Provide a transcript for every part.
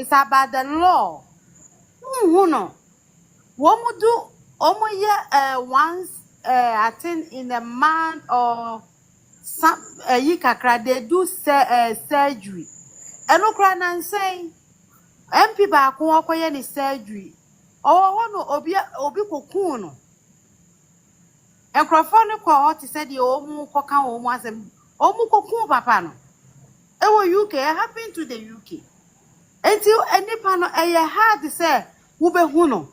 It's about the law. Who no? What do once I think in a month or some yikakra they do surgery. And no cry and say MP back walk any surgery. Oh no obi kokuno. And Crawford called said the omu koka once omu kokun papa no. UK happened to the UK. Until any panel hard to say ube huno.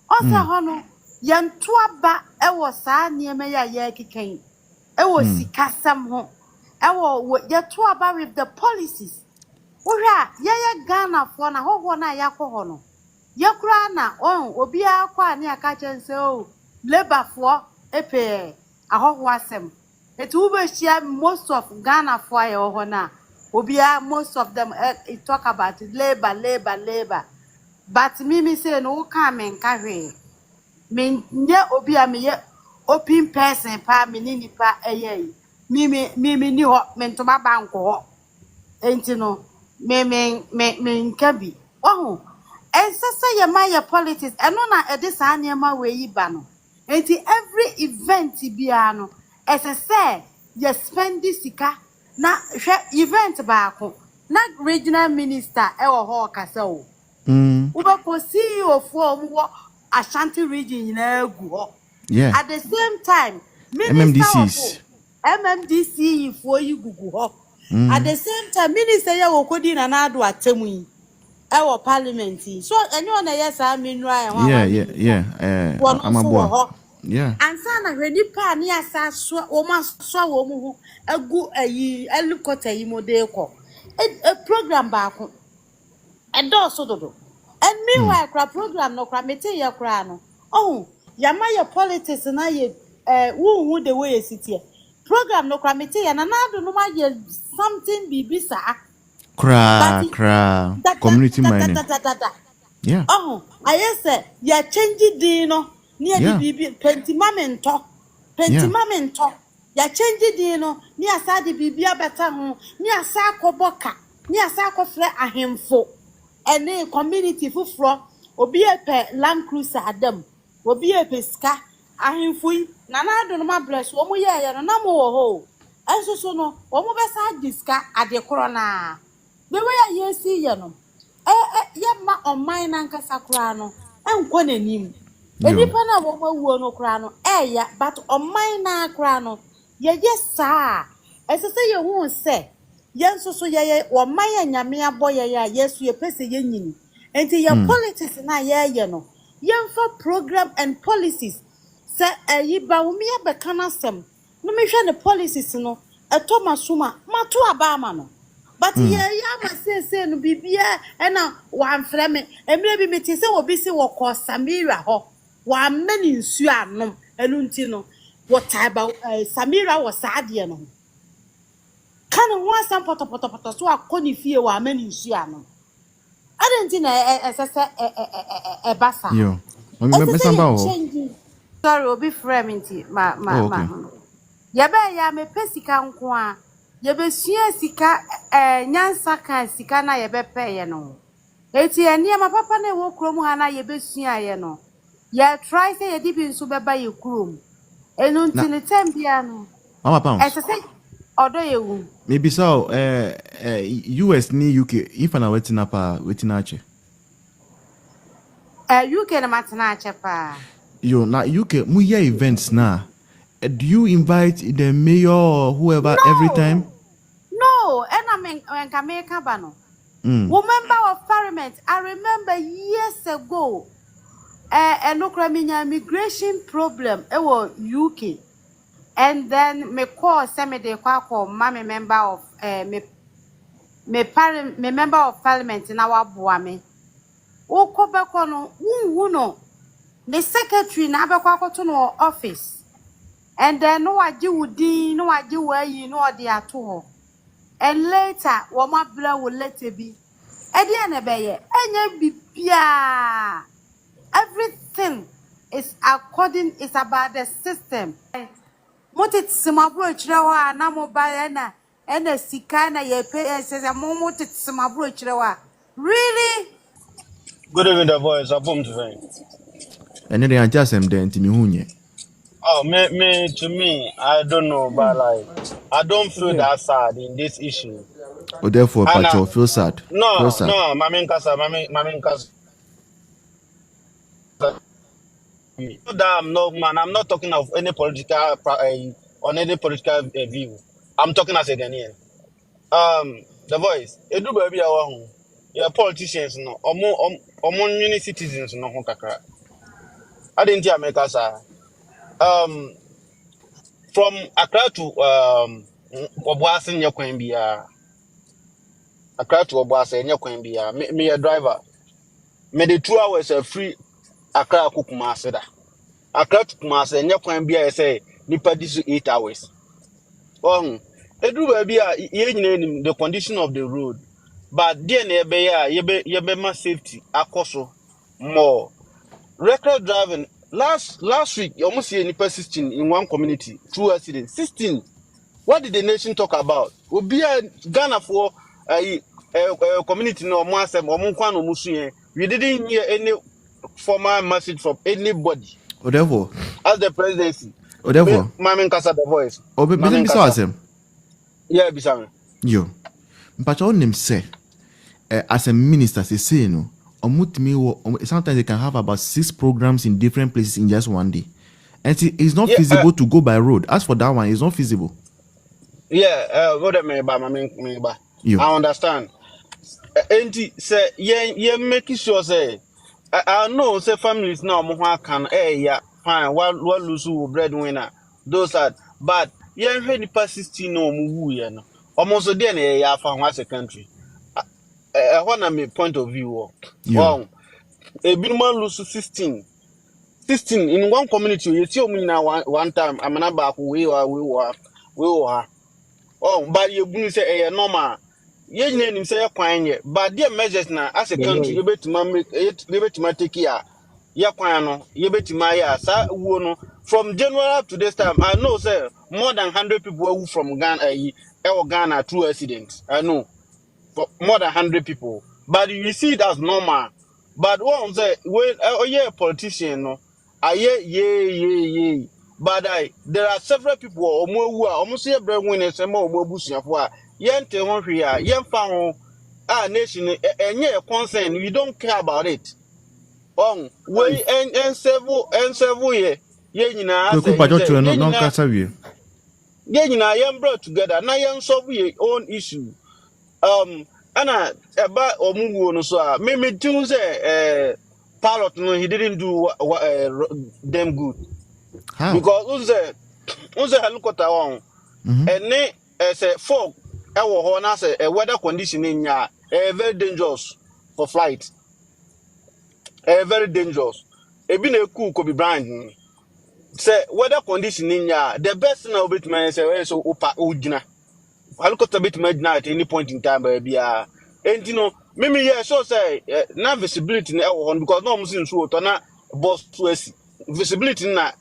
Also hono yan tuaba sa niema ya keken. Sikasam ho. Ya tuaba with the policies. Ora Ghana for na ho na yakọ no. Yakura na obi akwa ne aka chense o labor for epe ahoho asem. Etu ube share most of Ghana for ho na. Most of them talk about labor. But me say no come and carry. Me obia me open person pa me ni pa me ni ho me to ba bank ho. Enti no me nkabi. Oh. Say ye my politics and no na this anema we yi ba no. Enti every event bia no as I say you spend this sika na event baako na regional minister ho kasa o uba ko CEO for Ashanti region na egu ho at the same time minister MMDC for you gugu ho at the same time minister ya wokodi na Addo atemu yi parliament so enyo na yes aminra I'm aboa. Yeah. And sana when you pa ni asa so o ma so wo mu hu agu ayi helicopter yi mode ko a program baako Addo so dodo and meanwhile kra program no kra mete ye kra no yama your politics na ye wu the way sit here program no kra mete ye na Addo no ma ye something bibisa kra community mining yeah I say ya change di no near the pentimamento ya change di no near sadi bibia beta ho near sako boka near sako fle ahemfo ene community fufro obi epe Land Cruiser adam obi epe ska ahemfo na Addo no ma bless wo mu ye no na mo wo ho enso so no wo mu be sa diska adekoro na the way I see ye no ma on mine anka sakura no enko nanim enipa na wo wuo no kra no ya but on mine na kra no ye sa ese se ye hu se ye nso so ye wo mine Nyame abo ye ya yesu ye pese ye nyini enti ye politics na ye no ye mfa program and policies se yi ba wo me be kana sem no me hwe ne policies no etoma suma mato abama no but ye ma say no bibia na wan freme emre bi meti se obi se wo ko Samira ho wa mani nsu anom enu nti no what about Samira was sadie no kana ho asam potopoto so akoni fie wa mani nsu anom adenti na esese basa yo me samba ho sorry obi frame nti ma yabe ya me pesika nko a yebe sua sika nyansa kan sika na yebe peye no eti enia ma papa na wo krom ha na yebe sua ye no ya try say ye dibi nso beba ye krom enu ntini tempia no mama pounds ese say odo ye wu maybe so US ni UK if na wetin pa wetin ache UK na matena ache pa yo na UK mu ye events na do you invite the mayor or whoever every time? No, and I mean when Kameka Bano. Member of parliament, I remember years ago, a immigration problem was UK. And then me call Semede Kwako, mommy member of me member of parliament in our Boame. O Kobakono, no, the secretary na Abakwako to no office. And then no idea would no idea where you know they are to. And later, what my blood will let it be. Everything is about the system. Motit Simabro Chrawa, Namo Bayana, and a Sikana ye pay says a momotit Simabro Chrawa. Really? Good evening, the voice. I boom to me. And then I just am then to me hunye. Oh, to me, I don't know, but like, I don't feel that sad in this issue. Or therefore, And Pacho, feel sad. Feel no, sad. no, Mamin Kasa. No, man, I'm not talking of any political on any political view. I'm talking as a Ghanaian. The voice. Edu baby awa hu. Yeah, politicians no. Omo mini citizens no ho kakra. I didn't hear make us. Um, from Accra to Obuasi nyekwan bia. Accra to Obuasi nyekwan bia. Me a driver. Me the 2 hours free Accra to Kumasi da. Accra to Kumasi nyekwan bia say nipa di so 8 hours. Oh, edu baby ye nyina the condition of the road. But there na ebe ya yebe ma safety akoso more. Record driving last week you almost see nipa 16 in one community through accident. 16. What did the nation talk about? Obi a Ghana for community no more sem or no musu. We didn't hear any formal message from anybody Or therefore, as the presidency. or therefore, Mamen Kasa the voice. or be Mamen besides Kasa. him. Yeah, Bisame. Yo. Pacho name say, as a minister, say no. Sometimes they can have about 6 programs in different places in just one day. And it's not Yeah, feasible to go by road. As for that one, it's not feasible. what me ba me ba. Yo. I understand. Enti say yeah make sure say I know say families now mo can yeah fine what lose breadwinner those are but yeah nipa 16 no mu wu ye no almost there na yeah fa as a country what na me point of view Yo. wow e bi man lose 16 in one community you see na one time amana ba ko we wa oh but you bunu say eh normal ye nyina nim say kwan ye but there measures na as a The country voice. you betima make you betima take care ye kwan no you betima ya sa wo no from January up to this time I know say more than 100 people who from Ghana Ghana through accidents I know for more than 100 people but you see it as normal but one say when yeah politician no yeah but there are several people omo wu a omo say breadwinners say mo omo busuafo a yente ho hwe a yemfa ho a nation enye concern we don't care about it on we en several ye nyina Kweku say ni Pacho say chwe no non kasa wie. ye nyina yem brought together na yen solve your own issue ana eba omuwo no so a me tun say pilot no he didn't do them good How? because unse helicopter on Mm-hmm. any say fog e wo ho na say weather condition nya very dangerous for flight very dangerous e bi na cool could be brand say weather condition nya the best na obit man say so opa ugina helicopter bit made now at any point in time baby and you know maybe yeah so say na visibility na e wo ho because no must so to na boss to visibility na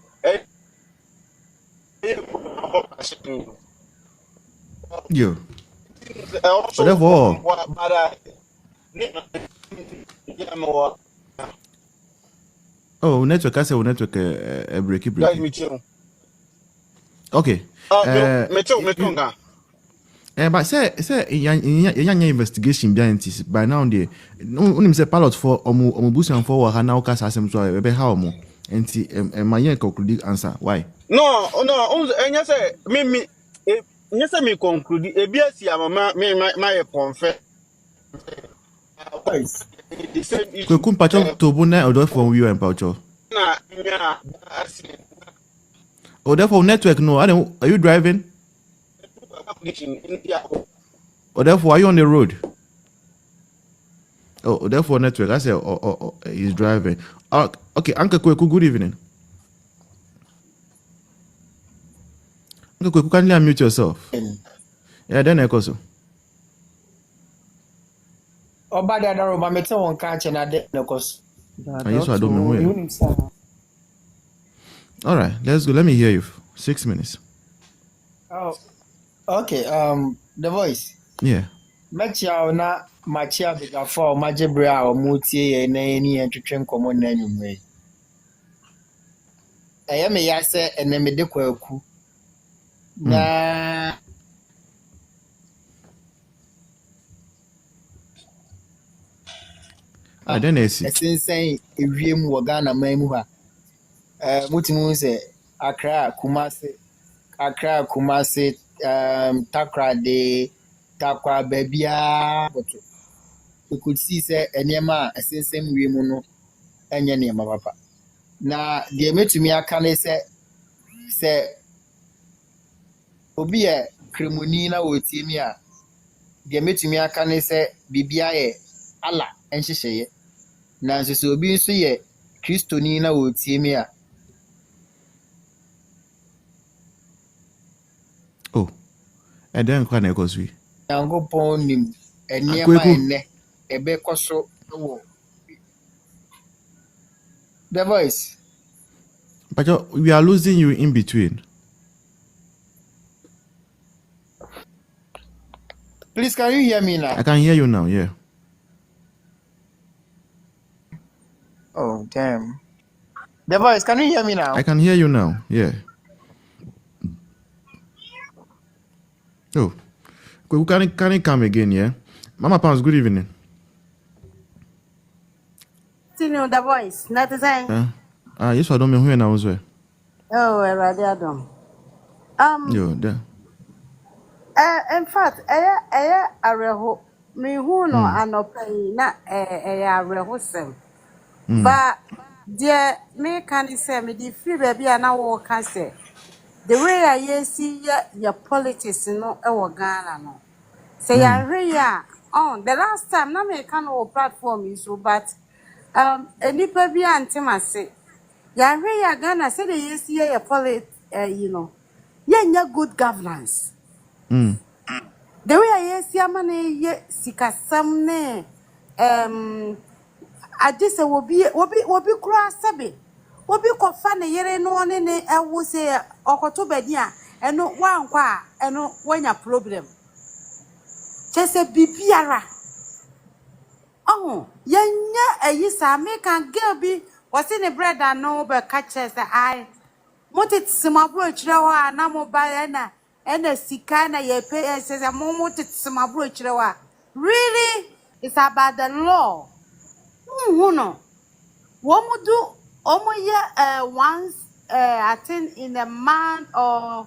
Yo. Or also therefore, but yeah more network, I say network breaky guys breaky. me too Okay. me too ga But say yan investigation behind this by now there. No say pilot for omo busan for wa na ukasa asem so be how mo. Enti my yan conclude answer. Why? no enya say me enya say me conclude e bia si amama me my confess Voice. the same issue Kweku Pacho to bu na order from you and Pacho. na nya accident Or therefore network no. Are you driving? condition India Or therefore are you on the road? Oh, therefore network. I say he's driving. Okay, Uncle Kweku, good evening. Uncle Kweku, kindly unmute yourself. Yeah, then I so. Oba de adaro ma mete won ka che na de nekos. I don't know where. All right, let's go. Let me hear you. 6 minutes. Oh. Okay, the voice. Yeah. Mechia na machia bega for majebra o mutie ye na eni entwetwe nkomo na anwumwe. Eye me ya se ene me de kwaku. Na Then I see. esensen ewiem wo Ghana man mu ha. Mutimu se Accra Kumasi Takrade Takwa Babia but we could see say enema esensen wiem no enye ne papa. Na de metumi aka ne se obi e kremoni na wotimi a de metumi aka ne se bibia ye ala enhyehyeye na nso se obi nso ye kristoni na wotimi a Oh, and then kwa na ekosui. yankopon nim enema enne ebe koso wo the voice. But we are losing you in between. Please, can you hear me now? I can hear you now, yeah. Oh, damn. The voice, can you hear me now? I can hear you now, yeah. Oh, can you come again, yeah? Mama Pams, good evening. Continue the voice. Not to say. Yes, I don't know who now as well. Oh, Radadom. Yo, there. In fact, areho me who no anopai na areho sem. But dear me can say me the free baby and I can say the way I see your politics no Ghana no. Say ya the last time na me can o platform is so but nipa bi antima say ya Ghana say the yes your politics you know yeah good governance. The way I see a man ye sikasam ne I just say will be cross sabi will be kofa ne yere no one ne I will say okoto bedia and no one kwa and no when your problem just a bibiara oh yenya a yisa make and girl be was in a bread and no but catches the eye motit simabro chrewa na mobile na ena sika na ye pay says a motit simabro chrewa really it's about the law no womudu omoye once I think in a month or